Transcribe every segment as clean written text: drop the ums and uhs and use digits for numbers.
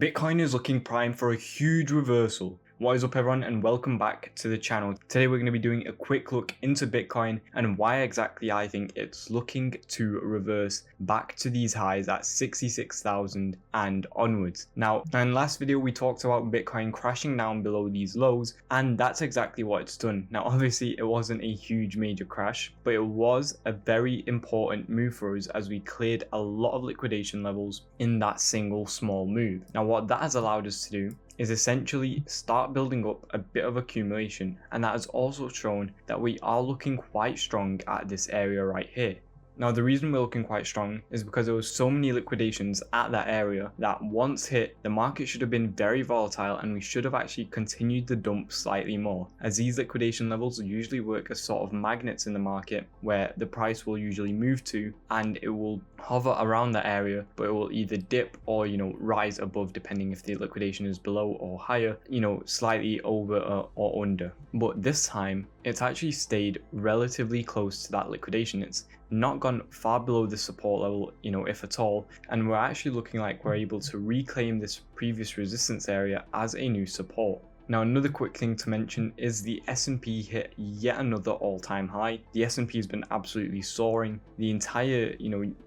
Bitcoin is looking prime for a huge reversal. What is up everyone, and welcome back to the channel. Today we're going to be doing a quick look into Bitcoin and why exactly I think it's looking to reverse back to these highs at 66,000 and onwards. Now, in the last video we talked about Bitcoin crashing down below these lows, and that's exactly what it's done. Now obviously it wasn't a huge major crash, but it was a very important move for us as we cleared a lot of liquidation levels in that single small move. Now what that has allowed us to do is essentially start building up a bit of accumulation, and that has also shown that we are looking quite strong at this area right here. Now the reason we're looking quite strong is because there was so many liquidations at that area that once hit, the market should have been very volatile and we should have actually continued the dump slightly more, as these liquidation levels usually work as sort of magnets in the market where the price will usually move to and it will hover around that area, but it will either dip or rise above depending if the liquidation is below or higher, slightly over or under. But this time it's actually stayed relatively close to that liquidation. It's not gone far below the support level, if at all, and we're actually looking like we're able to reclaim this previous resistance area as a new support. Now another quick thing to mention is the S&P hit yet another all-time high. The S&P has been absolutely soaring. The entire,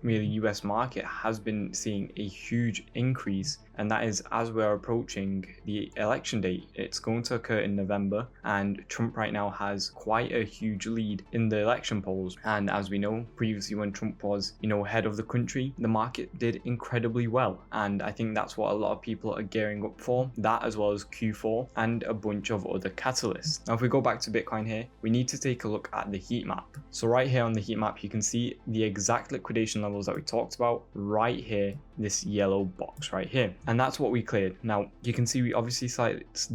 really US market has been seeing a huge increase, and that is as we're approaching the election date. It's going to occur in November, and Trump right now has quite a huge lead in the election polls. And as we know, previously when Trump was, head of the country, the market did incredibly well. And I think that's what a lot of people are gearing up for, that as well as Q4 and a bunch of other catalysts. Now if we go back to Bitcoin here, we need to take a look at the heat map. So right here on the heat map, you can see the exact liquidation levels that we talked about right here, this yellow box right here, and that's what we cleared. Now you can see we obviously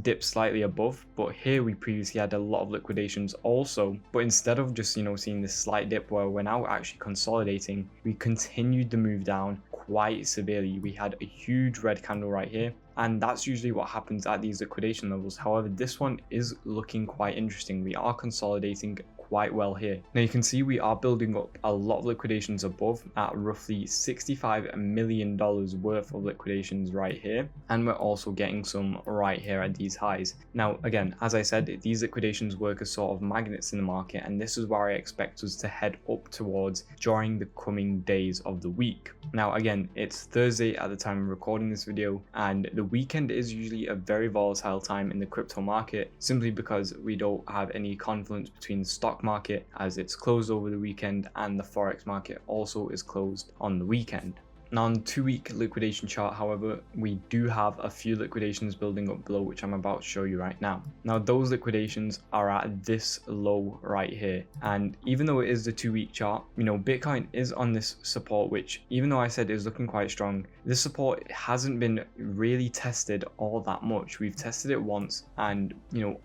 dipped slightly above, but here we previously had a lot of liquidations also, but instead of just seeing this slight dip where we're now actually consolidating, we continued the move down quite severely. We had a huge red candle right here, and that's usually what happens at these liquidation levels. However, this one is looking quite interesting. We are consolidating quite well here. Now you can see we are building up a lot of liquidations above at roughly $65 million worth of liquidations right here, and we're also getting some right here at these highs. Now again, as I said, these liquidations work as sort of magnets in the market, and this is where I expect us to head up towards during the coming days of the week. Now again, it's Thursday at the time of recording this video, and the weekend is usually a very volatile time in the crypto market, simply because we don't have any confluence between the stock market as it's closed over the weekend, and the forex market also is closed on the weekend. Now on the 2-week liquidation chart, however, we do have a few liquidations building up below, which I'm about to show you right now. Now those liquidations are at this low right here, and even though it is the 2-week chart, Bitcoin is on this support, which even though I said is looking quite strong, this support hasn't been really tested all that much. We've tested it once, and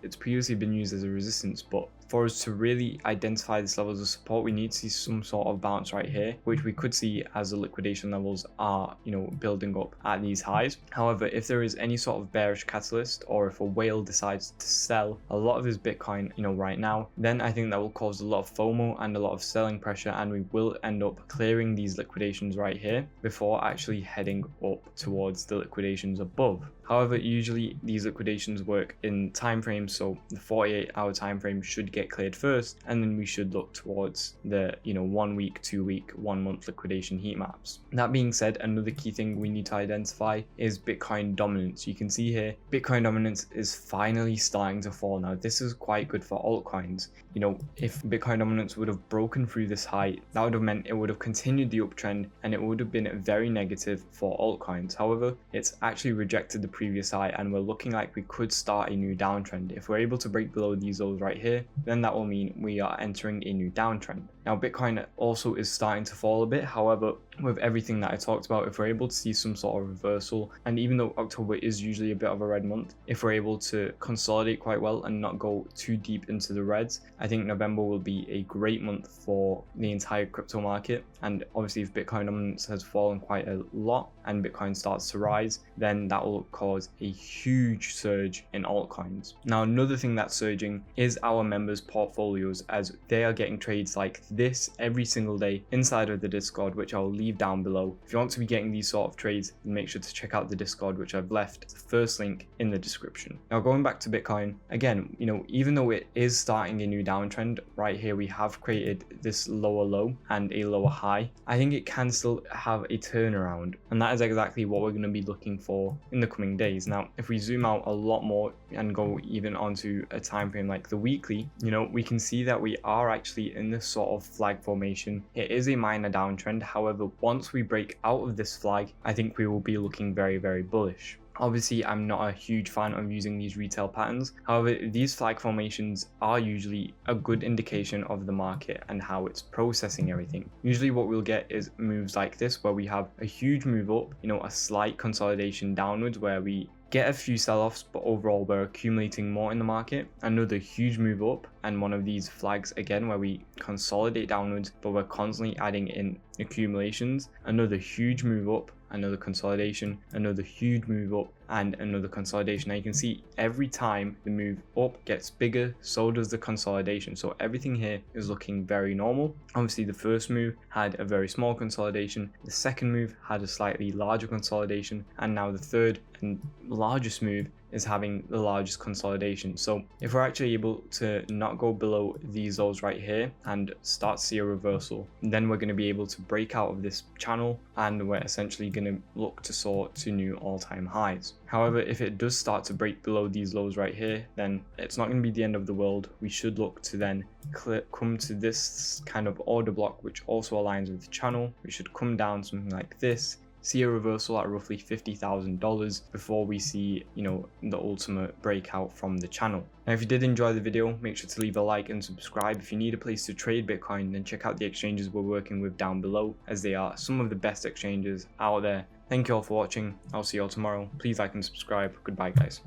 it's previously been used as a resistance, but for us to really identify this level as a support, we need to see some sort of bounce right here, which we could see as the liquidation levels are, building up at these highs. However, if there is any sort of bearish catalyst, or if a whale decides to sell a lot of his Bitcoin, right now, then I think that will cause a lot of FOMO and a lot of selling pressure, and we will end up clearing these liquidations right here before actually heading up towards the liquidations above. However, usually these liquidations work in time frames, so the 48-hour time frame should get cleared first, and then we should look towards the 1 week, 2 week, 1 month liquidation heat maps. That being said, another key thing we need to identify is Bitcoin dominance. You can see here Bitcoin dominance is finally starting to fall. Now this is quite good for altcoins. If Bitcoin dominance would have broken through this high, that would have meant it would have continued the uptrend and it would have been very negative for altcoins. However, it's actually rejected the previous high, and we're looking like we could start a new downtrend. If we're able to break below these lows right here, then that will mean we are entering a new downtrend. Now Bitcoin also is starting to fall a bit. However, with everything that I talked about, if we're able to see some sort of reversal, and even though October is usually a bit of a red month, if we're able to consolidate quite well and not go too deep into the reds, I think November will be a great month for the entire crypto market. And obviously if Bitcoin dominance has fallen quite a lot and Bitcoin starts to rise, then that will cause a huge surge in altcoins. Now another thing that's surging is our members' portfolios, as they are getting trades like this every single day inside of the Discord, which I'll leave down below. If you want to be getting these sort of trades, then make sure to check out the Discord, which I've left the first link in the description. Now going back to Bitcoin, again, even though it is starting a new downtrend, right here we have created this lower low and a lower high. I think it can still have a turnaround, and that is exactly what we're going to be looking for in the coming days. Now, if we zoom out a lot more and go even onto a time frame like the weekly, we can see that we are actually in this sort of flag formation. It is a minor downtrend. However, once we break out of this flag, I think we will be looking very, very bullish. Obviously, I'm not a huge fan of using these retail patterns. However, these flag formations are usually a good indication of the market and how it's processing everything. Usually what we'll get is moves like this, where we have a huge move up, a slight consolidation downwards where we get a few sell-offs, but overall we're accumulating more in the market. Another huge move up, and one of these flags again where we consolidate downwards, but we're constantly adding in accumulations. Another huge move up, another consolidation, another huge move up, and another consolidation. Now you can see every time the move up gets bigger, so does the consolidation. So everything here is looking very normal. Obviously the first move had a very small consolidation, the second move had a slightly larger consolidation, and now the third and largest move is having the largest consolidation. So if we're actually able to not go below these lows right here and start to see a reversal, then we're going to be able to break out of this channel, and we're essentially going to look to soar to new all-time highs. However, if it does start to break below these lows right here, then it's not going to be the end of the world. We should look to then come to this kind of order block, which also aligns with the channel. We should come down something like this, see a reversal at roughly $50,000 before we see, the ultimate breakout from the channel. Now, if you did enjoy the video, make sure to leave a like and subscribe. If you need a place to trade Bitcoin, then check out the exchanges we're working with down below, as they are some of the best exchanges out there. Thank you all for watching. I'll see you all tomorrow. Please like and subscribe. Goodbye, guys.